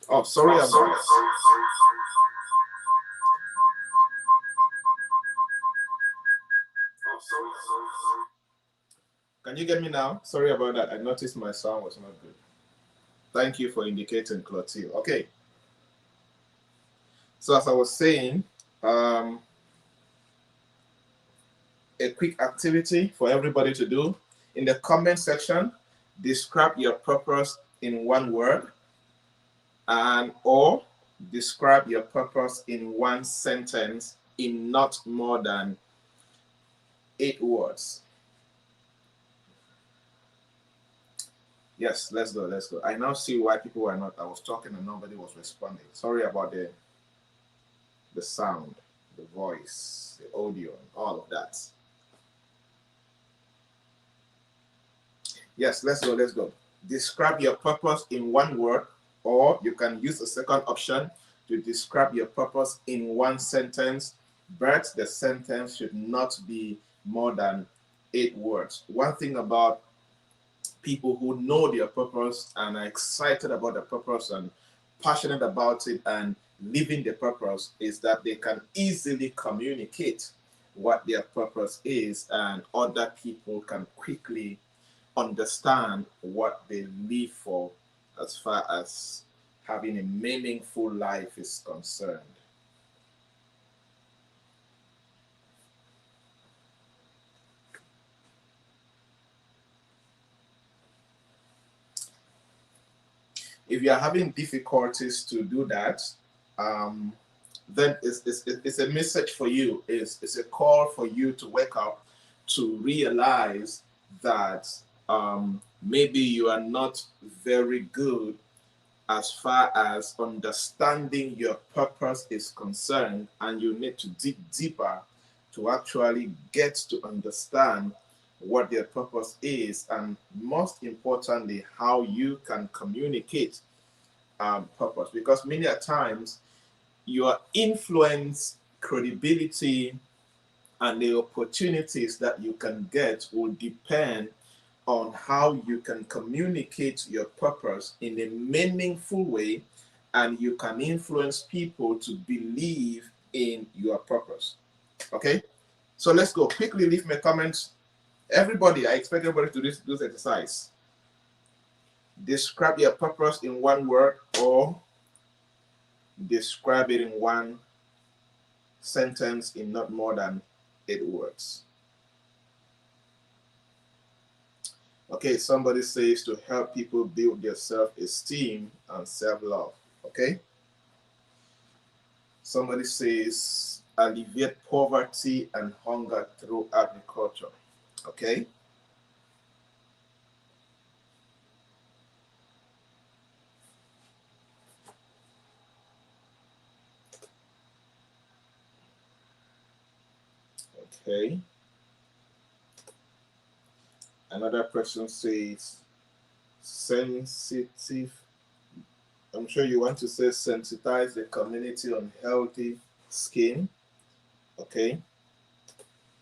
Oh, sorry about Can you get me now? Sorry about that. I noticed my sound was not good. Thank you for indicating, Clotilde. Okay. So as I was saying, um, a quick activity for everybody to do in the comment section. Describe your purpose in one word, and or describe your purpose in one sentence in not more than 8 words. Yes, let's go. Let's go. I now see why people were not. I was talking and nobody was responding. Sorry about the sound, the voice, the audio, and all of that. Yes, let's go. Let's go. Describe your purpose in one word, or you can use the second option to describe your purpose in one sentence, but the sentence should not be more than 8 words. One thing about people who know their purpose and are excited about the purpose and passionate about it and living the purpose is that they can easily communicate what their purpose is, and other people can quickly understand what they live for as far as having a meaningful life is concerned. If you are having difficulties to do that, um, then it's a message for you. It's a call for you to wake up to realize that maybe you are not very good as far as understanding your purpose is concerned, and you need to dig deeper to actually get to understand what their purpose is, and most importantly, how you can communicate purpose. Because many a times your influence, credibility, and the opportunities that you can get will depend on how you can communicate your purpose in a meaningful way, and you can influence people to believe in your purpose. Okay? So let's go. Quickly leave me comments. Everybody, I expect everybody to do this exercise. Describe your purpose in one word, or describe it in one sentence in not more than 8 words. Okay, somebody says to help people build their self-esteem and self-love. Okay. Somebody says alleviate poverty and hunger through agriculture. Okay. Okay. Another person says sensitive. I'm sure you want to say sensitize the community on healthy skin. Okay.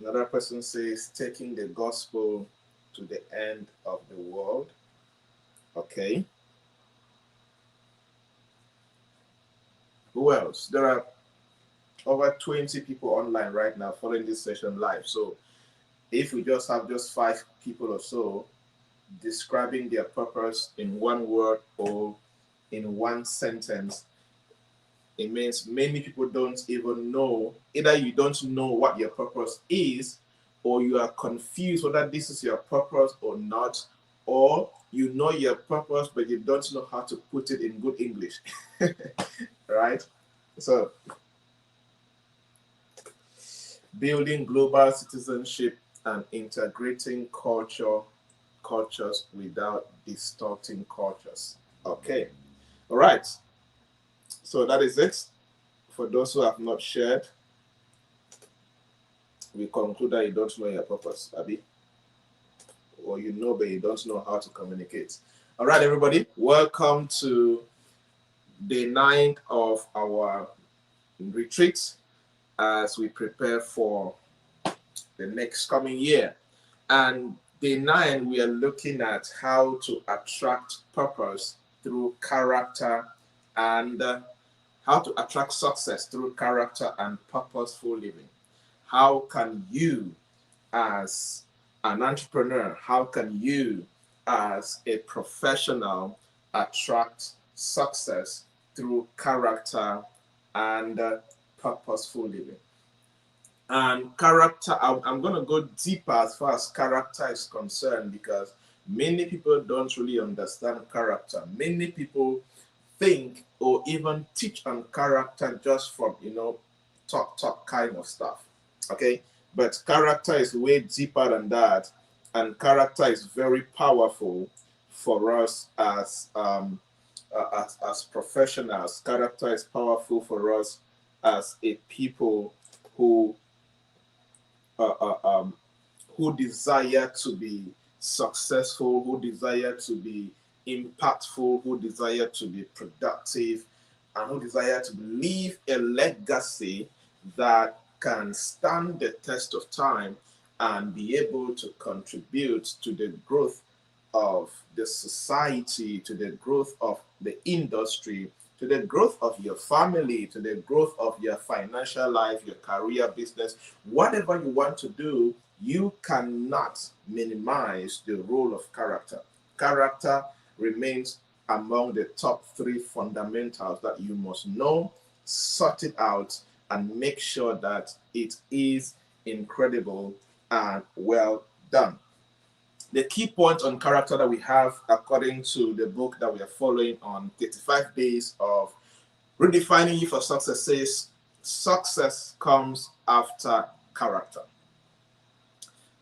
Another person says taking the gospel to the end of the world. Okay. Who else? There are over 20 people online right now following this session live. So if we just have just 5 people or so describing their purpose in one word or in one sentence, it means many people don't even know. Either you don't know what your purpose is, or you are confused whether this is your purpose or not, or you know your purpose but you don't know how to put it in good English. Right? So building global citizenship and integrating cultures without distorting cultures. Okay. All right. So that is it. For those who have not shared, we conclude that you don't know your purpose, Abby. Or you know, but you don't know how to communicate. All right, everybody. Welcome to day 9 of our retreat as we prepare for the next coming year. And day 9, we are looking at how to attract purpose through character and how to attract success through character and purposeful living. How can you, as an entrepreneur, how can you, as a professional, attract success through character and purposeful living? And character, I'm going to go deeper as far as character is concerned, because many people don't really understand character. Many people think or even teach on character just from, talk kind of stuff. Okay. But character is way deeper than that. And character is very powerful for us as professionals. Character is powerful for us as a people who uh, uh, um, who desire to be successful, who desire to be impactful, who desire to be productive, and who desire to leave a legacy that can stand the test of time and be able to contribute to the growth of the society, to the growth of the industry, to the growth of your family, to the growth of your financial life, your career, business, whatever you want to do. You cannot minimize the role of character. Character remains among the top 3 fundamentals that you must know, sort it out, and make sure that it is incredible and well done. The key point on character that we have, according to the book that we are following on 35 Days of Redefining You for Success, says success comes after character.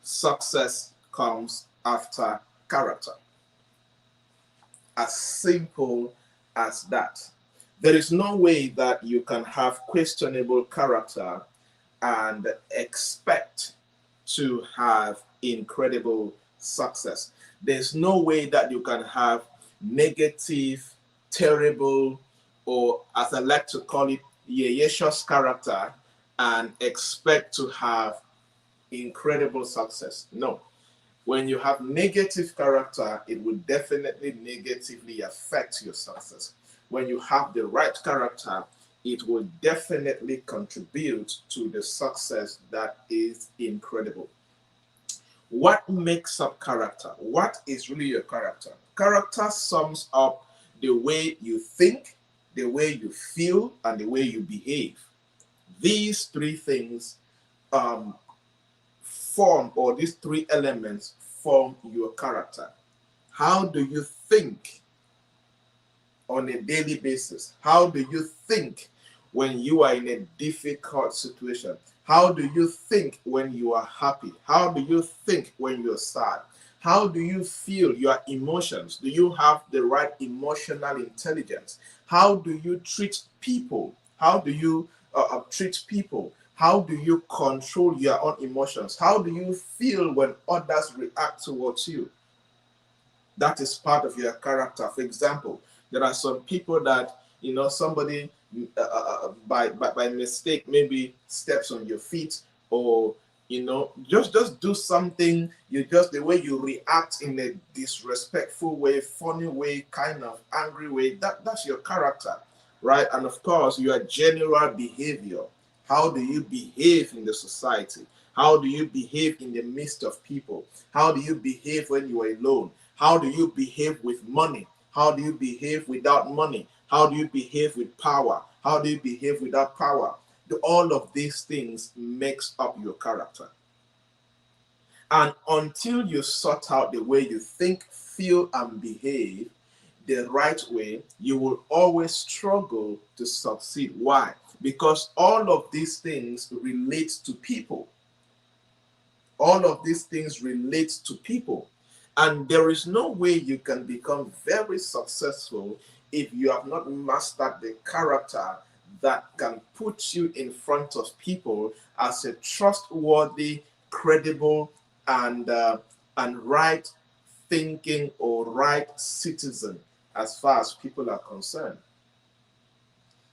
Success comes after character. As simple as that. There is no way that you can have questionable character and expect to have incredible success. There's no way that you can have negative, terrible, or as I like to call it, yeyecious character and expect to have incredible success. No. When you have negative character, it will definitely negatively affect your success. When you have the right character, it will definitely contribute to the success that is incredible. What makes up character? What is really your character? Character sums up the way you think, the way you feel, and the way you behave. These 3 things form, or these 3 elements form your character. How do you think on a daily basis? How do you think when you are in a difficult situation? How do you think when you are happy? How do you think when you're sad? How do you feel your emotions? Do you have the right emotional intelligence? How do you treat people? How do you treat people? How do you control your own emotions? How do you feel when others react towards you? That is part of your character. For example, there are some people that, somebody by mistake maybe steps on your feet, or just do something. The way you react in a disrespectful way, funny way, kind of angry way, that's your character, right? And of course, your general behavior. How do you behave in the society? How do you behave in the midst of people? How do you behave when you are alone? How do you behave with money? How do you behave without money? How do you behave with power? How do you behave without power? All of these things makes up your character. And until you sort out the way you think, feel, and behave the right way, you will always struggle to succeed. Why? Because all of these things relate to people. All of these things relate to people. And there is no way you can become very successful if you have not mastered the character that can put you in front of people as a trustworthy, credible, and right thinking or right citizen as far as people are concerned.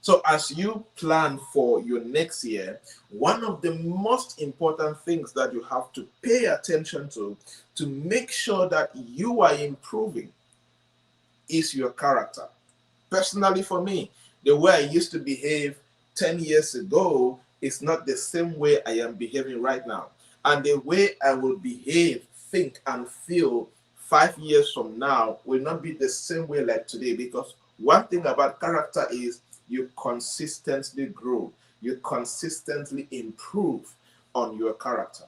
So as you plan for your next year, one of the most important things that you have to pay attention to make sure that you are improving is your character. Personally, for me, the way I used to behave 10 years ago is not the same way I am behaving right now. And the way I will behave, think, and feel 5 years from now will not be the same way like today, because one thing about character is you consistently grow, you consistently improve on your character.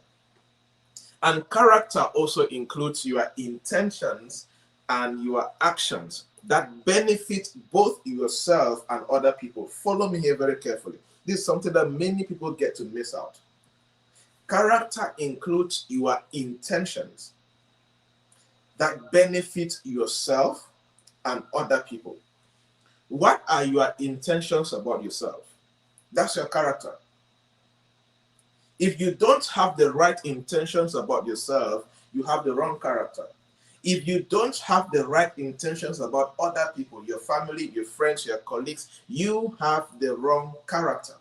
And character also includes your intentions and your actions that benefit both yourself and other people. Follow me here very carefully. This is something that many people get to miss out. Character includes your intentions that benefit yourself and other people. What are your intentions about yourself? That's your character. If you don't have the right intentions about yourself, you have the wrong character. If you don't have the right intentions about other people, your family, your friends, your colleagues, you have the wrong character.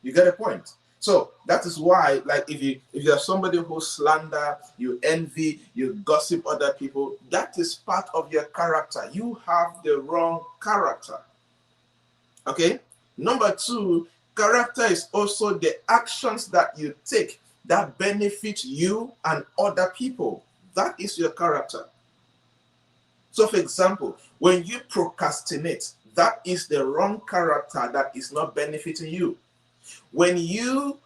You get a point? So that is why, like, if you're somebody who slander, you envy, you gossip other people, that is part of your character. You have the wrong character. Okay? Number two, character is also the actions that you take that benefit you and other people. That is your character. So, for example, when you procrastinate, that is the wrong character that is not benefiting you. When you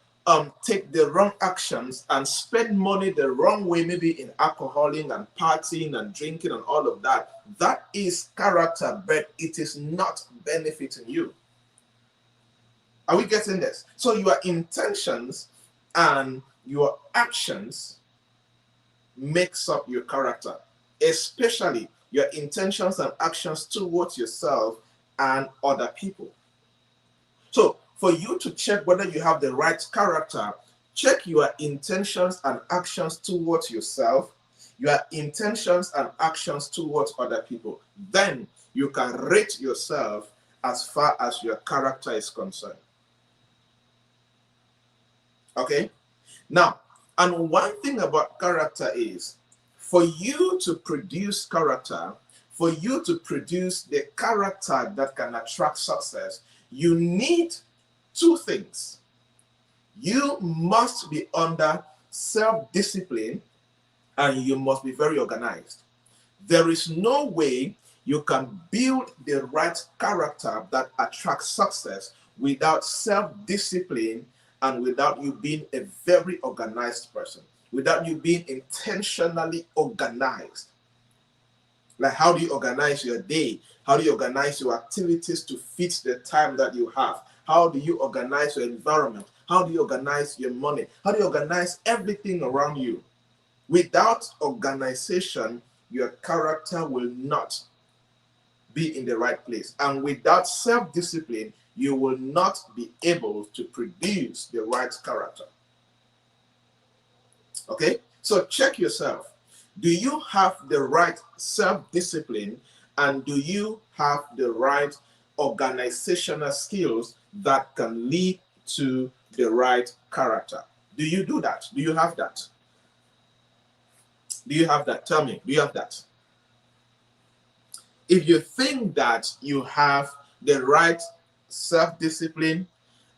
take the wrong actions and spend money the wrong way, maybe in alcoholing and partying and drinking and all of that, that is character, but it is not benefiting you. Are we getting this? So your intentions and your actions makes up your character, especially your intentions and actions towards yourself and other people. So for you to check whether you have the right character, check your intentions and actions towards yourself, your intentions and actions towards other people. Then you can rate yourself as far as your character is concerned. Okay? Now, and one thing about character is, for you to produce character, for you to produce the character that can attract success, you need two things. You must be under self-discipline and you must be very organized. There is no way you can build the right character that attracts success without self-discipline and without you being a very organized person, without you being intentionally organized. Like, how do you organize your day? How do you organize your activities to fit the time that you have? How do you organize your environment? How do you organize your money? How do you organize everything around you? Without organization, your character will not be in the right place. And without self-discipline, you will not be able to produce the right character. Okay? So check yourself. Do you have the right self-discipline and do you have the right organizational skills that can lead to the right character? Do you do that? Do you have that? Do you have that? Tell me, do you have that? If you think that you have the right self-discipline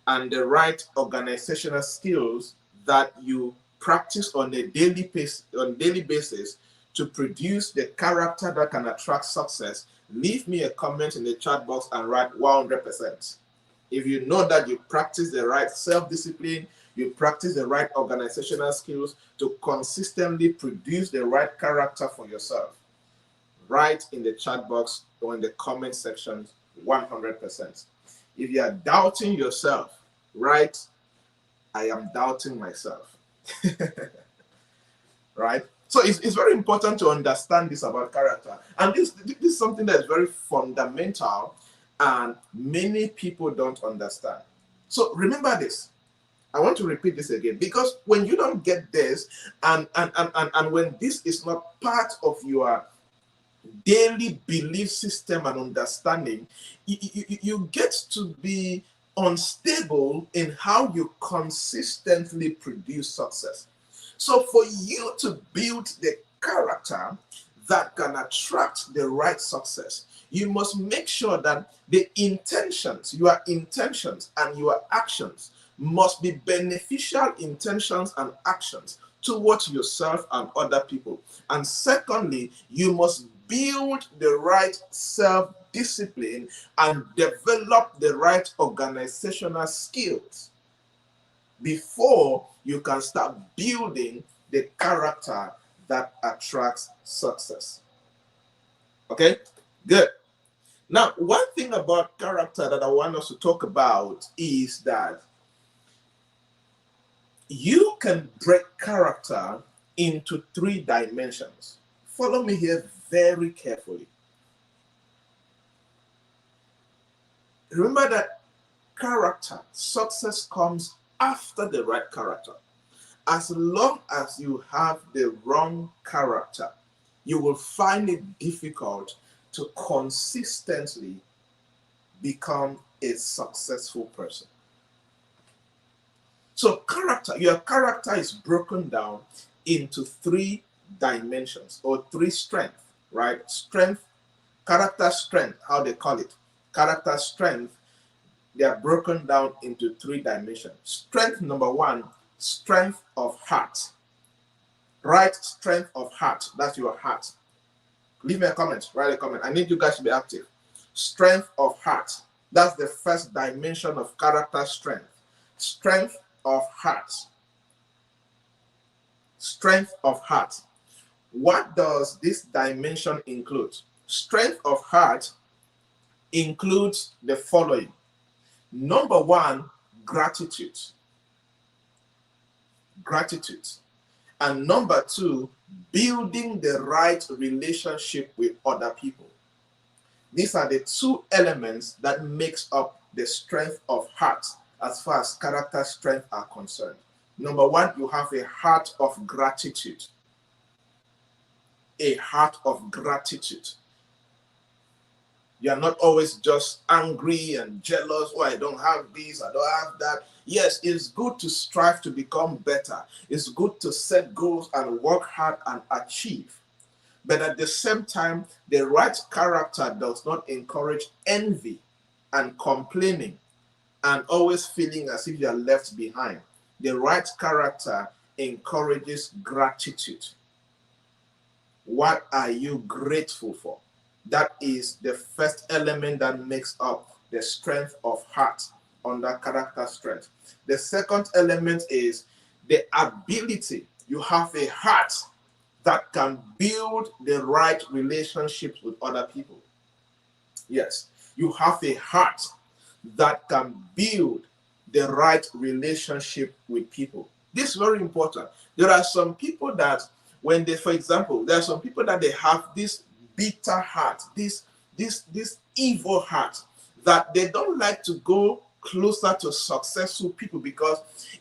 and the right organizational skills that you practice on a daily basis to produce the character that can attract success, leave me a comment in the chat box and write 100%. If you know that you practice the right self-discipline, you practice the right organizational skills to consistently produce the right character for yourself, write in the chat box or in the comment section 100%. If you are doubting yourself, write, I am doubting myself. Right? So it's very important to understand this about character. And this is something that is very fundamental and many people don't understand. So remember this. I want to repeat this again, because when you don't get this and when this is not part of your daily belief system and understanding, you get to be unstable in how you consistently produce success. So for you to build the character that can attract the right success, You must make sure that the intentions, your intentions and your actions must be beneficial intentions and actions towards yourself and other people. And secondly, you must build the right self-discipline and develop the right organizational skills before you can start building the character that attracts success. Okay, good. Now, one thing about character that I want us to talk about is that you can break character into 3 dimensions. Follow me here very carefully. Remember that character, success comes after the right character. As long as you have the wrong character, you will find it difficult to consistently become a successful person. So character, your character is broken down into 3 dimensions or 3 strengths, right? Strength, character strength, how they call it. Character strength, they are broken down into 3 dimensions. Strength number 1, strength of heart. Right? Strength of heart. That's your heart. Leave me a comment. Write a comment. I need you guys to be active. Strength of heart. That's the first dimension of character strength. Strength of heart. Strength of heart. What does this dimension include? Strength of heart includes the following. Number 1, gratitude. Gratitude. And number 2, building the right relationship with other people. These are the 2 elements that makes up the strength of heart as far as character strength are concerned. Number 1, you have a heart of gratitude. A heart of gratitude. You are not always just angry and jealous. Oh, I don't have this, I don't have that. Yes, it's good to strive to become better. It's good to set goals and work hard and achieve. But at the same time, the right character does not encourage envy and complaining and always feeling as if you are left behind. The right character encourages gratitude. What are you grateful for? That is the first element that makes up the strength of heart under character strength. The second element is the ability. You have a heart that can build the right relationships with other people. Yes, you have a heart that can build the right relationship with people. This is very important. There are some people that when they, for example, there are some people that they have this bitter heart, this evil heart, that they don't like to go closer to successful people because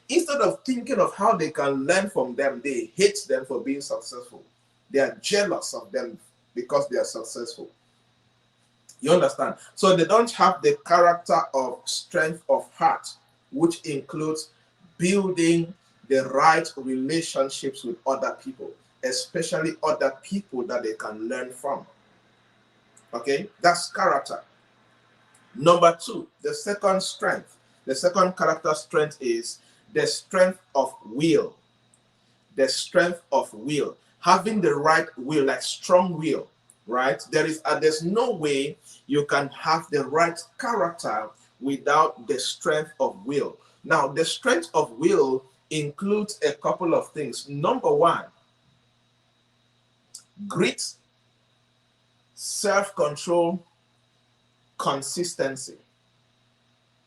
instead of thinking of how they can learn from them, they hate them for being successful. They are jealous of them because they are successful. You understand? So they don't have the character of strength of heart, which includes building the right relationships with other people, especially other people that they can learn from. Okay, that's character. Number 2, the second strength, the second character strength is the strength of will. The strength of will, having the right will, like strong will, right? There's no way you can have the right character without the strength of will. Now, the strength of will includes a couple of things. Number 1, grit, self-control, consistency,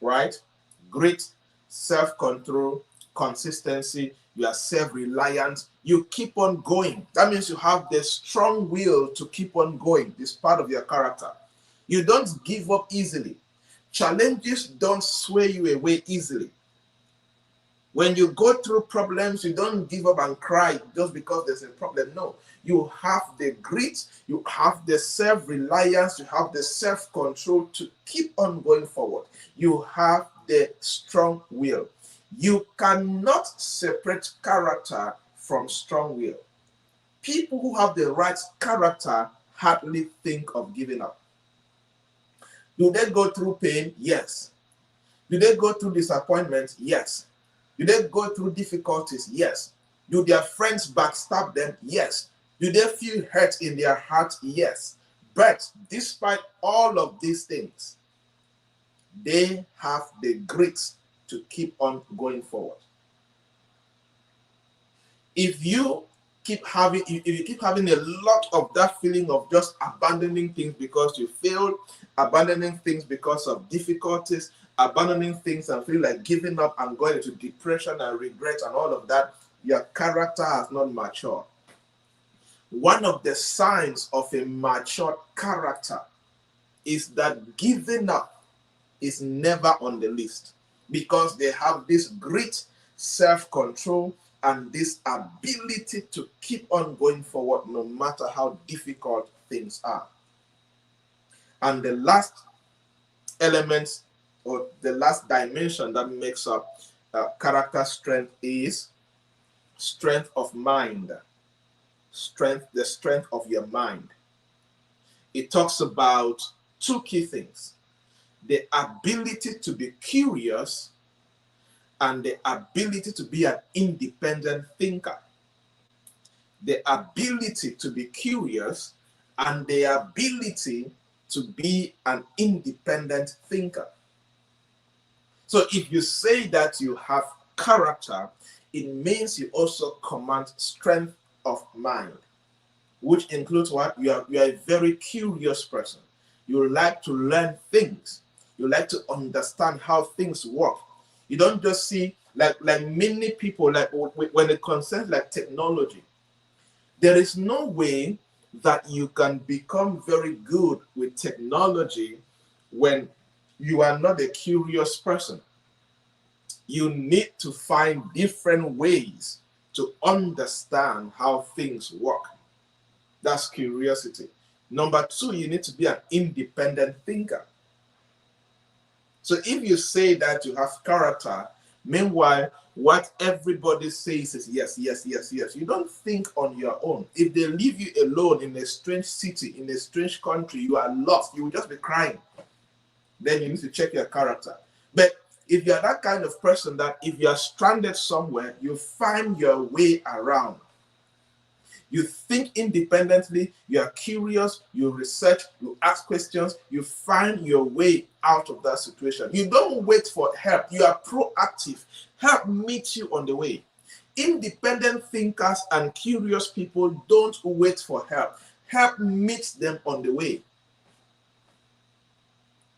right? Grit, self-control, consistency. You are self-reliant. You keep on going. That means you have the strong will to keep on going. This part of your character. You don't give up easily. Challenges don't sway you away easily. When you go through problems, you don't give up and cry just because there's a problem. No, you have the grit, you have the self-reliance, you have the self-control to keep on going forward. You have the strong will. You cannot separate character from strong will. People who have the right character hardly think of giving up. Do they go through pain? Yes. Do they go through disappointment? Yes. Do they go through difficulties? Yes. Do their friends backstab them? Yes. Do they feel hurt in their heart? Yes. But despite all of these things, they have the grit to keep on going forward. If you keep having a lot of that feeling of just abandoning things because you failed, abandoning things because of difficulties, abandoning things and feel like giving up and going into depression and regret and all of that, your character has not matured. One of the signs of a matured character is that giving up is never on the list, because they have this great self-control and this ability to keep on going forward no matter how difficult things are. And the last element, or the last dimension that makes up character strength, is strength of mind. The strength of your mind. It talks about two key things: the ability to be curious and the ability to be an independent thinker. The ability to be curious and the ability to be an independent thinker. So if you say that you have character, it means you also command strength of mind, which includes what? You are a very curious person. You like to learn things. You like to understand how things work. You don't just see, like many people, like when it concerns like technology, there is no way that you can become very good with technology when you are not a curious person. You need to find different ways to understand how things work. That's curiosity. Number two, you need to be an independent thinker. So if you say that you have character, meanwhile, what everybody says is yes, yes, yes, yes, you don't think on your own. If they leave you alone in a strange city, in a strange country, you are lost. You will just be crying. Then you need to check your character. But if you're that kind of person that if you're stranded somewhere, you find your way around. You think independently, you are curious, you research, you ask questions, you find your way out of that situation. You don't wait for help, you are proactive. Help meets you on the way. Independent thinkers and curious people don't wait for help. Help meets them on the way.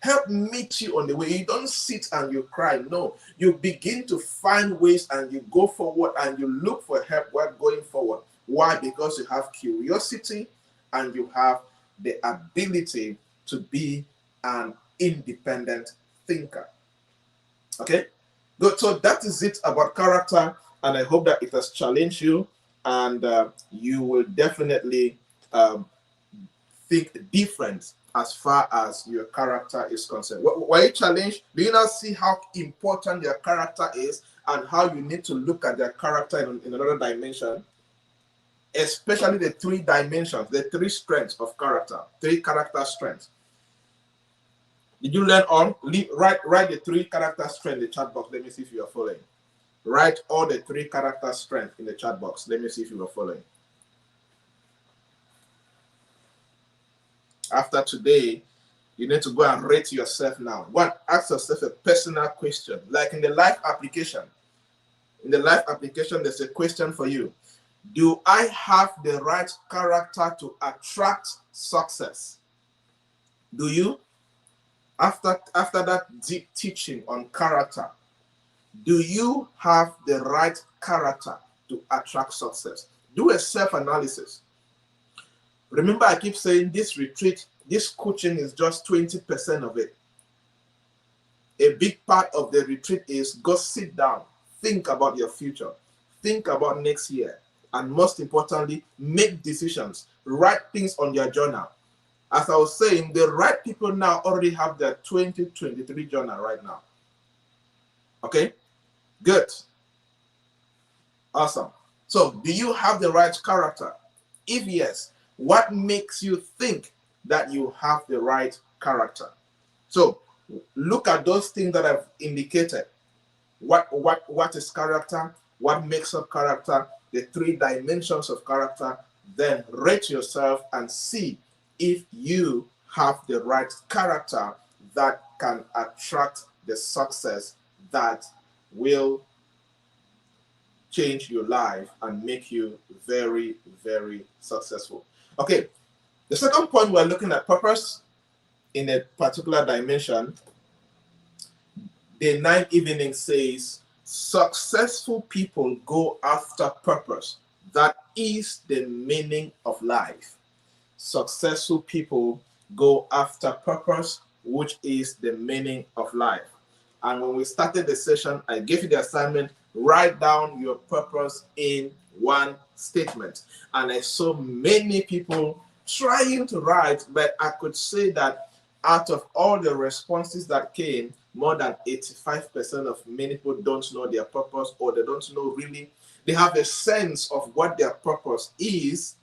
Help meets you on the way. You don't sit and you cry. No, you begin to find ways and you go forward and you look for help while going forward. Why? Because you have curiosity and you have the ability to be an independent thinker. Okay, good. So that is it about character, and I hope that it has challenged you, and you will definitely think different as far as your character is concerned. Were you challenged? Do you now see how important your character is and how you need to look at your character in another dimension? Especially the three dimensions, the three strengths of character, three character strengths. Did you learn all? Write the three character strengths in the chat box. Let me see if you are following. Write all the three character strengths in the chat box. Let me see if you are following. After today, you need to go and rate yourself now. Ask yourself a personal question. Like in the life application. In the life application, there's a question for you. Do I have the right character to attract success? Do you? After that deep teaching on character, do you have the right character to attract success? Do a self-analysis. Remember, I keep saying this retreat, this coaching is just 20% of it. A big part of the retreat is go sit down, think about your future, think about next year, and most importantly, make decisions, write things on your journal. As I was saying, the right people now already have their 2023 journal right now. Okay, good, awesome. So do you have the right character? If yes, what makes you think that you have the right character? So look at those things that I've indicated. What is character? What makes up character? The three dimensions of character. Then rate yourself and see if you have the right character that can attract the success that will change your life and make you very, very successful. Okay, the second point, we're looking at purpose in a particular dimension. Day 9 evening says, successful people go after purpose. That is the meaning of life. Successful people go after purpose, which is the meaning of life. And when we started the session, I gave you the assignment, write down your purpose in one statement. And I saw many people trying to write, but I could say that out of all the responses that came, more than 85% of many people don't know their purpose, or they don't know really. They have a sense of what their purpose is,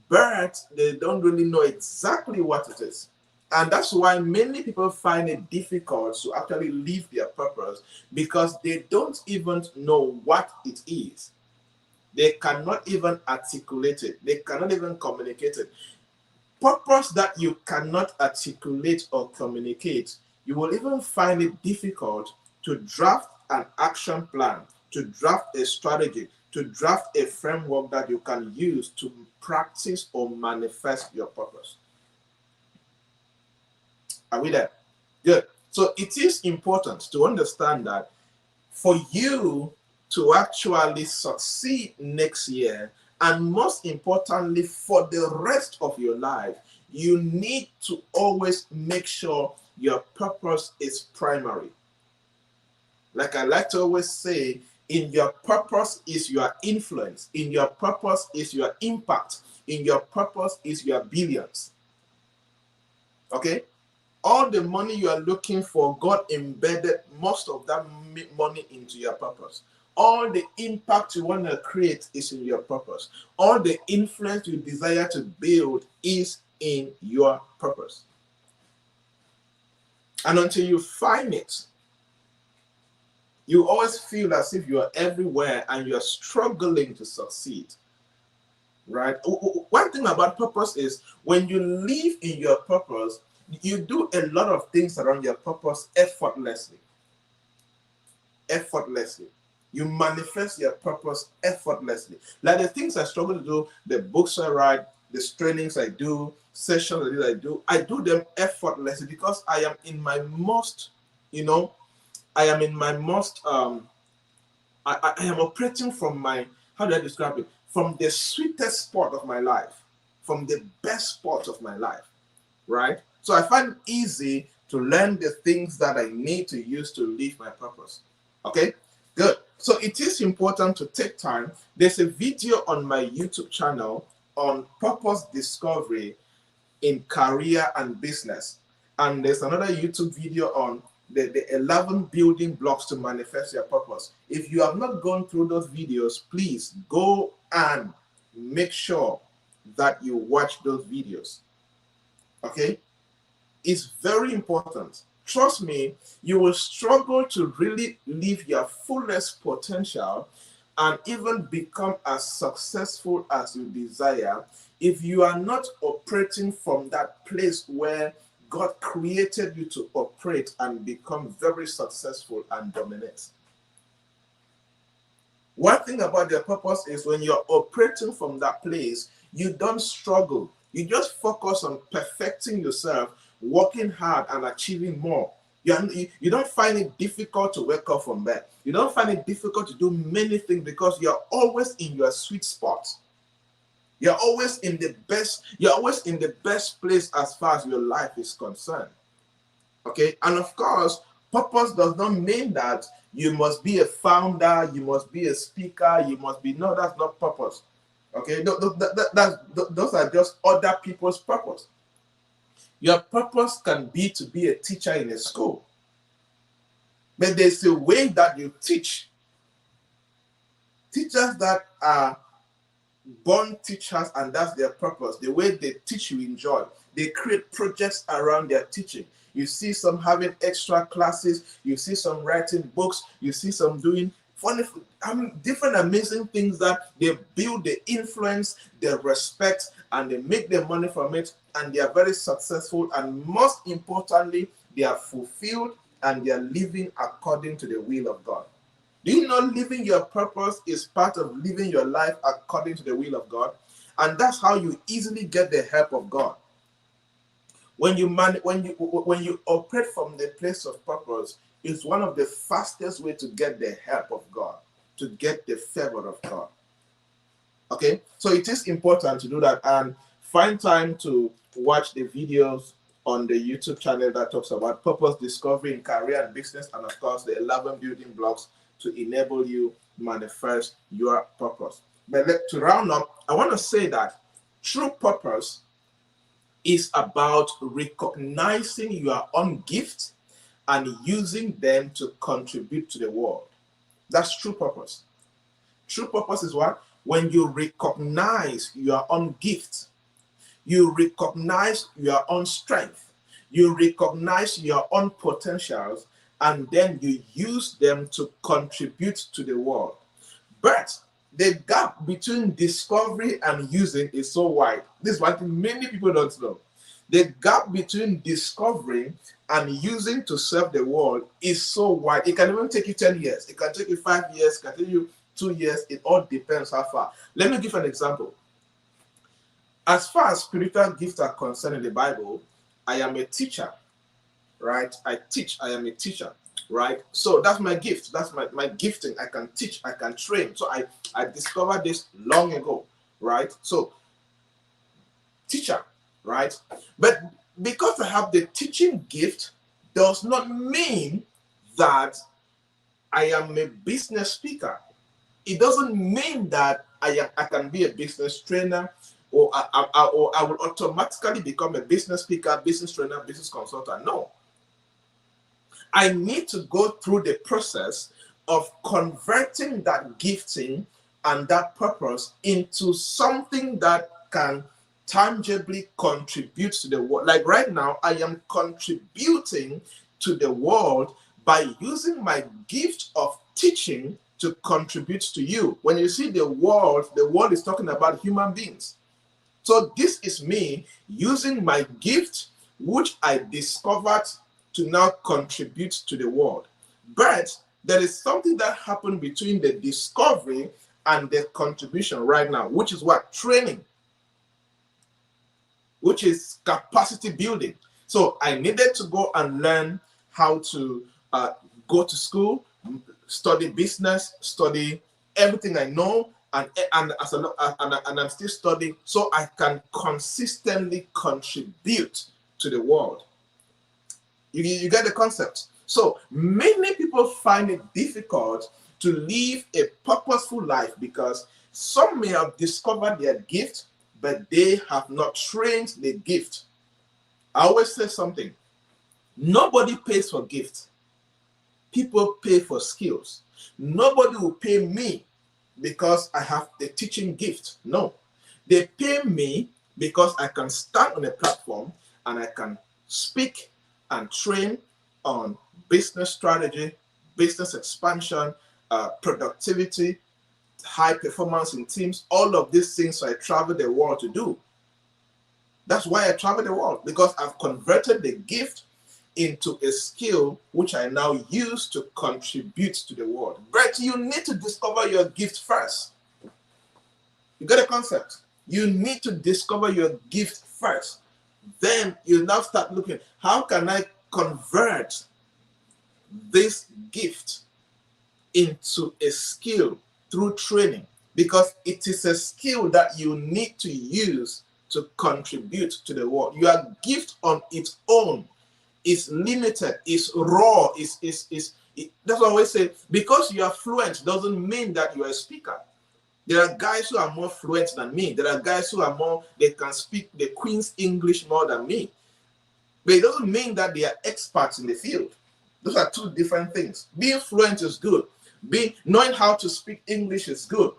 but they don't really know exactly what it is. And that's why many people find it difficult to actually live their purpose, because they don't even know what it is. They cannot even articulate it. They cannot even communicate it. Purpose that you cannot articulate or communicate, you will even find it difficult to draft an action plan, to draft a strategy, to draft a framework that you can use to practice or manifest your purpose. Are we there? Good. So it is important to understand that for you to actually succeed next year, and most importantly, for the rest of your life, you need to always make sure your purpose is primary. Like I like to always say, in your purpose is your influence. In your purpose is your impact. In your purpose is your billions. Okay? All the money you are looking for, God embedded most of that money into your purpose. All the impact you want to create is in your purpose. All the influence you desire to build is in your purpose. And until you find it, you always feel as if you are everywhere and you are struggling to succeed. Right? One thing about purpose is when you live in your purpose, you do a lot of things around your purpose effortlessly. Effortlessly. You manifest your purpose effortlessly. Like the things I struggle to do, the books I write, the trainings I do, sessions I do them effortlessly, because I am in my most, I am in my most, I am operating from my, how do I describe it? From the sweetest spot of my life, from the best spot of my life, right? So I find it easy to learn the things that I need to use to live my purpose. Okay, good. So it is important to take time. There's a video on my YouTube channel on purpose discovery in career and business. And there's another YouTube video on the 11 building blocks to manifest your purpose. If you have not gone through those videos, please go and make sure that you watch those videos. Okay? It's very important. Trust me, you will struggle to really live your fullest potential and even become as successful as you desire if you are not operating from that place where God created you to operate and become very successful and dominate. One thing about your purpose is when you're operating from that place, you don't struggle. You just focus on perfecting yourself, working hard and achieving more. You don't find it difficult to wake up from bed. You don't find it difficult to do many things because you're always in your sweet spot. You're always in the best place as far as your life is concerned. Okay? And of course, purpose does not mean that you must be a founder, you must be a speaker, no, that's not purpose. Okay? Those are just other people's purpose. Your purpose can be to be a teacher in a school. But there's a way that you teach. Teachers that are born teachers, and that's their purpose. The way they teach you enjoy. they create projects around their teaching. You see some having extra classes, you see some writing books, you see some doing funny, different amazing things that they build the influence, the respect, and they make their money from it, and they are very successful, and most importantly, they are fulfilled and they are living according to the will of God. Do you know living your purpose is part of living your life according to the will of God? And that's how you easily get the help of God. When you operate from the place of purpose, it's one of the fastest way to get the help of God, to get the favor of God. Okay, so it is important to do that and find time to watch the videos on the YouTube channel that talks about purpose discovery in career and business, and of course the 11 building blocks to enable you manifest your purpose. But to round up, I want to say that true purpose is about recognizing your own gift and using them to contribute to the world. That's true purpose. True purpose is what? When you recognize your own gift, you recognize your own strength, you recognize your own potentials, and then you use them to contribute to the world. But the gap between discovery and using is so wide. This is one thing many people don't know. The gap between discovering and using to serve the world is so wide. It can even take you 10 years. It can take you 5 years. It can take you 2 years. It all depends how far. Let me give an example. As far as spiritual gifts are concerned in the Bible, I am a teacher, right? I teach. I am a teacher, right? So that's my gift. That's my gifting. I can teach. I can train. So I discovered this long ago, right? So teacher, right? But because I have the teaching gift does not mean that I am a business speaker. It doesn't mean that I can be a business trainer, or I will automatically become a business speaker, business trainer, business consultant. No. I need to go through the process of converting that gifting and that purpose into something that can tangibly contribute to the world. Like right now, I am contributing to the world by using my gift of teaching to contribute to you. When you see the world is talking about human beings. So this is me using my gift, which I discovered, to now contribute to the world. But there is something that happened between the discovery and the contribution right now, which is what? Training, which is capacity building. So I needed to go and learn how to go to school, study business, study everything I know, and I'm still studying so I can consistently contribute to the world. You get the concept? So many people find it difficult to live a purposeful life because some may have discovered their gift, but they have not trained the gift. I always say something. Nobody pays for gifts. People pay for skills. Nobody will pay me because I have the teaching gift. No. They pay me because I can stand on a platform and I can speak and train on business strategy, business expansion, productivity, high performance in teams, all of these things I travel the world to do. That's why I travel the world, because I've converted the gift into a skill which I now use to contribute to the world. But you need to discover your gift first. You get a concept? You need to discover your gift first. Then you now start looking, how can I convert this gift into a skill through training? Because it is a skill that you need to use to contribute to the world. Your gift on its own is limited, is raw, that's what I always say. Because you are fluent doesn't mean that you are a speaker. There are guys who are more fluent than me. There are guys who are they can speak the Queen's English more than me. But it doesn't mean that they are experts in the field. Those are two different things. Being fluent is good. Knowing how to speak English is good.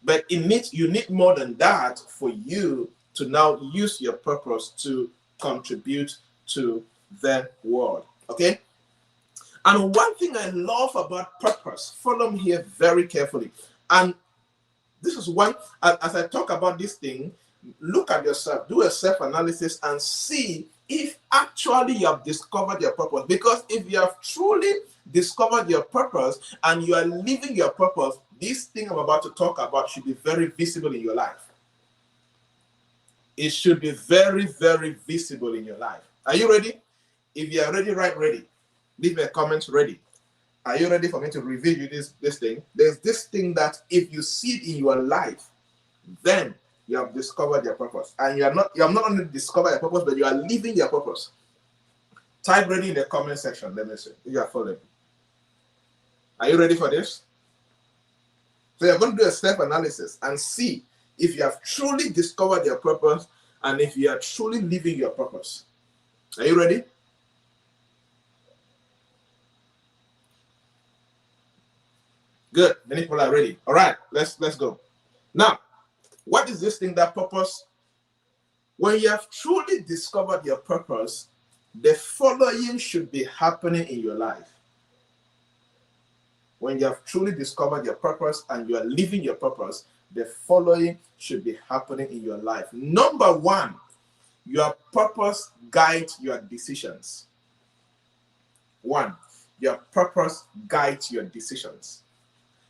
But you need more than that for you to now use your purpose to contribute to the world. Okay? And one thing I love about purpose, follow me here very carefully. And this is one, as I talk about this thing, look at yourself, do a self-analysis and see if actually you have discovered your purpose. Because if you have truly discovered your purpose and you are living your purpose, this thing I'm about to talk about should be very visible in your life. It should be very, very visible in your life. Are you ready? If you are ready, write ready. Leave a comment ready. Are you ready for me to reveal you this thing? There's this thing that if you see it in your life, then you have discovered your purpose. And you have not only discovered your purpose, but you are living your purpose. Type ready in the comment section. Let me see if you are following. Are you ready for this? So you're going to do a self-analysis and see if you have truly discovered your purpose and if you are truly living your purpose. Are you ready? Good. Many people are ready. All right, let's go. Now, what is this thing, that purpose? When you have truly discovered your purpose, the following should be happening in your life. When you have truly discovered your purpose and you are living your purpose, the following should be happening in your life. Number one, your purpose guides your decisions. One, your purpose guides your decisions.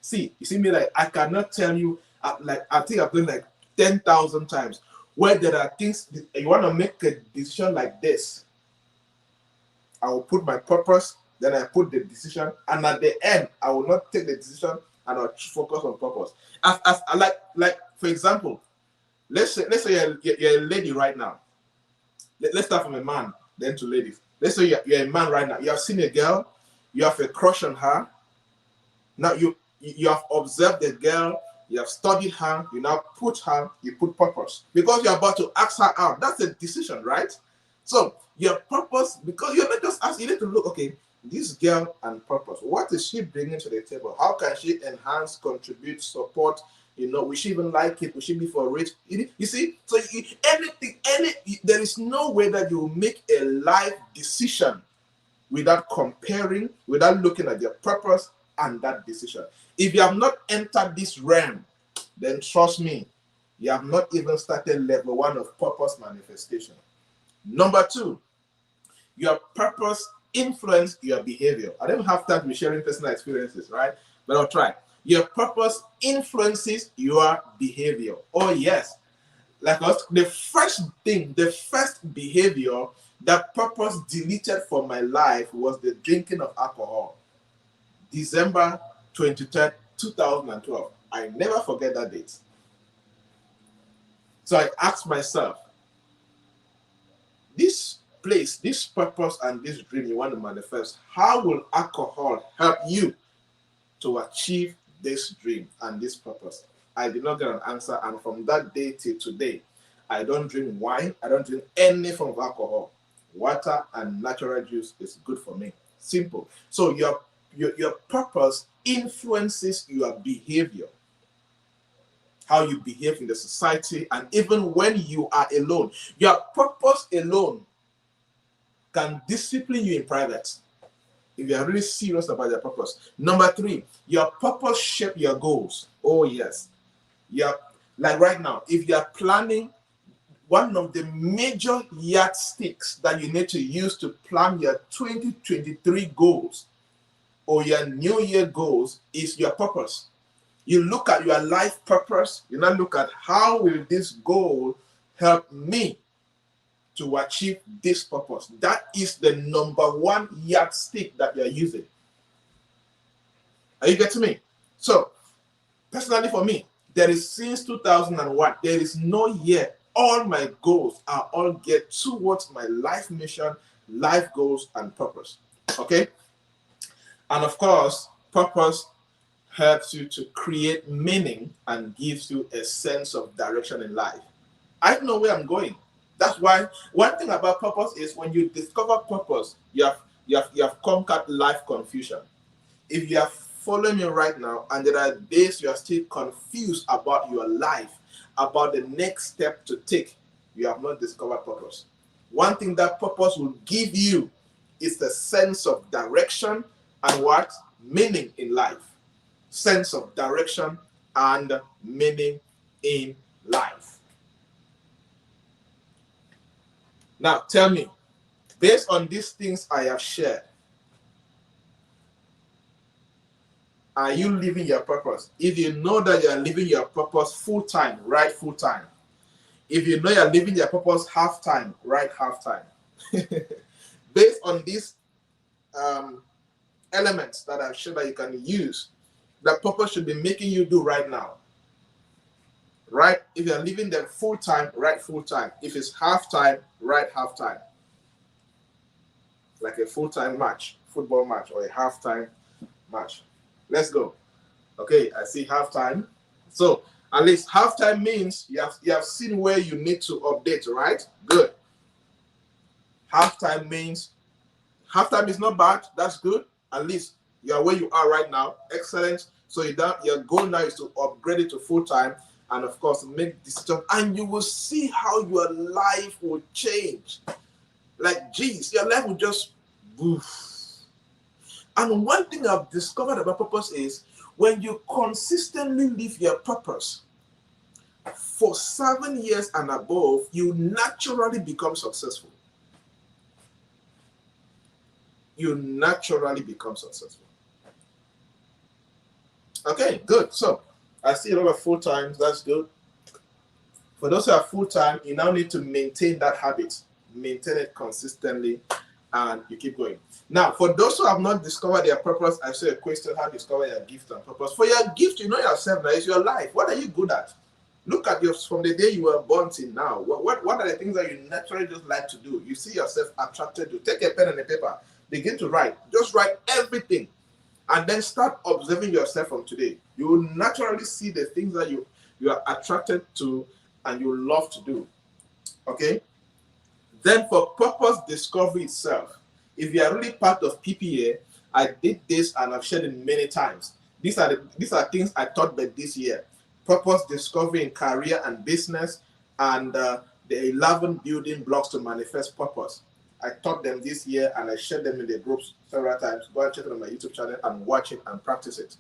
See, you see me, like, I cannot tell you, like, I think I've done like 10,000 times, where there are things, you want to make a decision like this. I will put my purpose, then I put the decision, and at the end, I will not take the decision and I'll focus on purpose. As like for example, let's say you're a lady right now. Let's start from a man, then to ladies. Let's say you're a man right now. You have seen a girl, you have a crush on her. Now you have observed the girl, you have studied her, you now put purpose. Because you're about to ask her out. That's a decision, right? So your purpose, because you're not just asking, you need to look, okay, this girl and purpose, what is she bringing to the table? How can she enhance, contribute, support? Will she even like it? Will she be for rich? You see, so there is no way that you will make a life decision without comparing, without looking at your purpose and that decision. If you have not entered this realm, then trust me, you have not even started level 1 of purpose manifestation. Number 2, your purpose influences your behavior. I don't have time to be sharing personal experiences, right? But I'll try. Your purpose influences your behavior. Oh yes. Like the first behavior that purpose deleted from my life was the drinking of alcohol. December 23rd, 2012. I never forget that date. So I asked myself, this place, this purpose, and this dream you want to manifest, how will alcohol help you to achieve this dream and this purpose? I did not get an answer, and from that day till today, I don't drink wine, I don't drink any form of alcohol. Water and natural juice is good for me. Simple. So your purpose influences your behavior, how you behave in the society, and even when you are alone. Your purpose alone can discipline you in private if you are really serious about your purpose. Number 3, your purpose shapes your goals. Oh yes. Like right now, if you are planning, one of the major yardsticks that you need to use to plan your 2023 goals or your New Year goals is your purpose. You look at your life purpose, you now look at how will this goal help me to achieve this purpose. That is the number 1 yardstick that you're using. Are you getting me? So, personally for me, there is since 2001, there is no year. All my goals are all geared towards my life mission, life goals, and purpose. Okay? And of course, purpose helps you to create meaning and gives you a sense of direction in life. I know where I'm going. That's why one thing about purpose is when you discover purpose, you have conquered life confusion. If you are following me right now and there are days you are still confused about your life, about the next step to take, you have not discovered purpose. One thing that purpose will give you is the sense of direction and what? Meaning in life. Sense of direction and meaning in life. Now, tell me, based on these things I have shared, are you living your purpose? If you know that you are living your purpose full time, write full time. If you know you're living your purpose half time, write half time. Based on these elements that I've shared that you can use, the purpose should be making you do right now. Right? If you're living them full time, write full time. If it's half time, write half time. Like a full time match, football match, or a half time match. Let's go. Okay, I see half time. So at least half time means you have seen where you need to update, right? Good. Half time means half time is not bad. That's good. At least you are where you are right now. Excellent. So your goal now is to upgrade it to full time, and of course make decisions, and you will see how your life will change. Like, geez, your life will just boof. And one thing I've discovered about purpose is when you consistently live your purpose for 7 years and above, you naturally become successful. You naturally become successful. Okay, good. So I see a lot of full times. That's good. For those who are full time, you now need to maintain that habit, maintain it consistently, and you keep going. Now, for those who have not discovered their purpose, I say a question: how to discover your gift and purpose? For your gift, you know yourself now. It's your life. What are you good at? Look at yours from the day you were born till now. What are the things that you naturally just like to do? You see yourself attracted to. Take a pen and a paper. Begin to write. Just write everything. And then start observing yourself from today. You will naturally see the things that you are attracted to and you love to do. Okay? Then for purpose discovery itself, if you are really part of PPA, I did this and I've shared it many times. These are things I taught by this year. Purpose discovery in career and business, and the 11 building blocks to manifest purpose. I taught them this year and I shared them in the groups several times. Go and check it on my YouTube channel and watch it and practice it.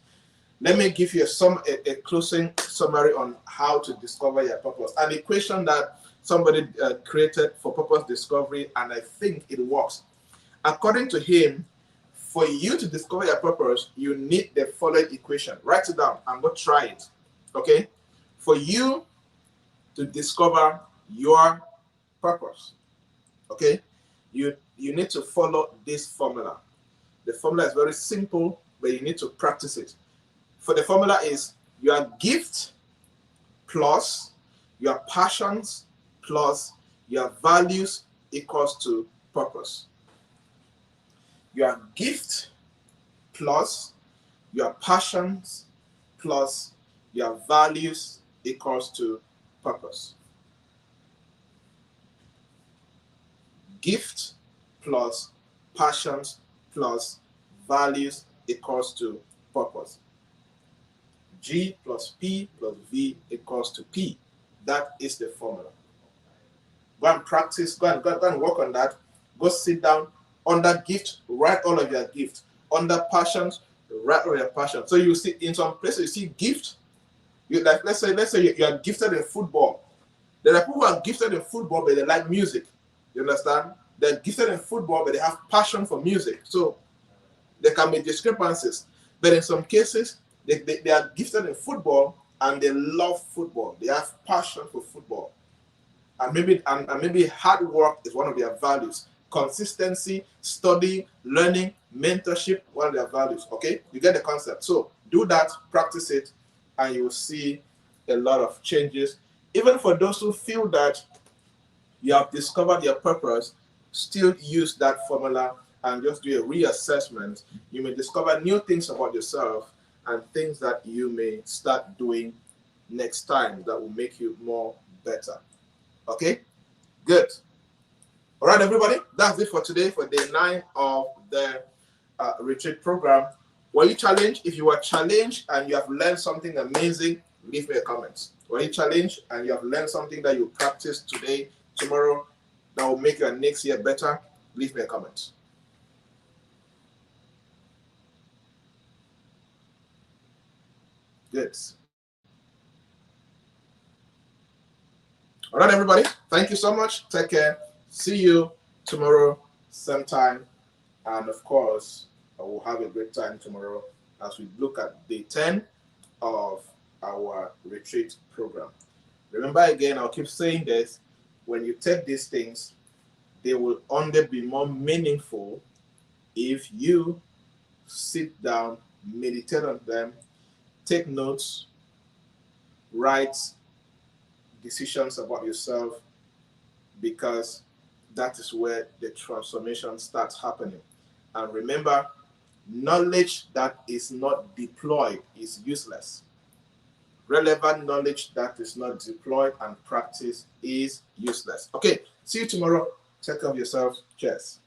Let me give you a closing summary on how to discover your purpose. An equation that somebody created for purpose discovery, and I think it works. According to him, for you to discover your purpose, you need the following equation. Write it down and go try it. Okay? For you to discover your purpose, okay, you need to follow this formula. The formula is very simple, but you need to practice it. For the formula is your gift plus your passions plus your values equals to purpose. Your gift plus your passions plus your values equals to purpose. Gift plus passions plus values equals to purpose. G plus P plus V equals to P. That is the formula. Go and practice, go and work on that. Go sit down. Under gift, write all of your gifts. Under passions, write all your passions. So you see in some places you see gift. You like let's say you are gifted in football. There are people who are gifted in football but they like music. You understand? They're gifted in football but they have passion for music. So there can be discrepancies. But in some cases, they are gifted in football and they love football. They have passion for football. And maybe hard work is one of their values. Consistency, study, learning, mentorship, one of their values. Okay? You get the concept. So do that, practice it, and you will see a lot of changes. Even for those who feel that you have discovered your purpose, still use that formula and just do a reassessment. You may discover new things about yourself and things that you may start doing next time that will make you more better. Okay? Good. All right, everybody. That's it for today, for day 9 of the retreat program. Were you challenged? If you were challenged and you have learned something amazing, leave me a comment. Were you challenged and you have learned something that you practice today, tomorrow, that will make your next year better, leave me a comment. Good. All right, everybody. Thank you so much. Take care. See you tomorrow, same time. And of course, I will have a great time tomorrow as we look at day 10 of our retreat program. Remember again, I'll keep saying this, when you take these things, they will only be more meaningful if you sit down, meditate on them, take notes, write decisions about yourself, because that is where the transformation starts happening. And remember, knowledge that is not deployed is useless. Relevant knowledge that is not deployed and practiced is useless. Okay, see you tomorrow. Take care of yourself. Cheers.